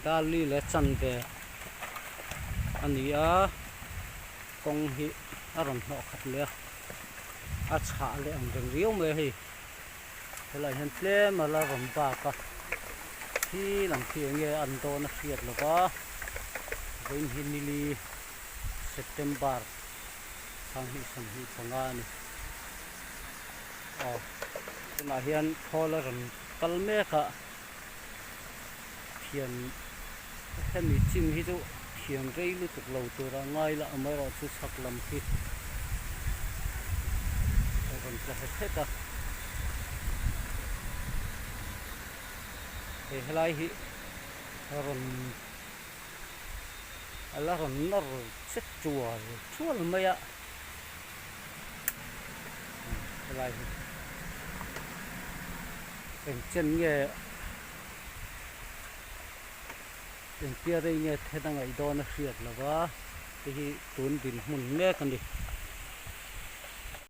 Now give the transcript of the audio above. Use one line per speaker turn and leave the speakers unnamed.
dali le chan ve ani a kong hi aron no khat le a cha le ang reng riu me hi helai han tle mala ron ba ka hi lang thi nge an do na khiat lo ba vein hi nili September sang hi sang hi changa ni na hian thola ron kal me ka thian hemi chim hi chu thian rei lu tuk lo tu ra ngai la amai ro chu sak lam khi ron tla he ta he helai hi ron ala ron nor set chual mai a helai hi en chen nge en pia dei nge thedang ai do na hriat lawa hi tun din mun me kan ni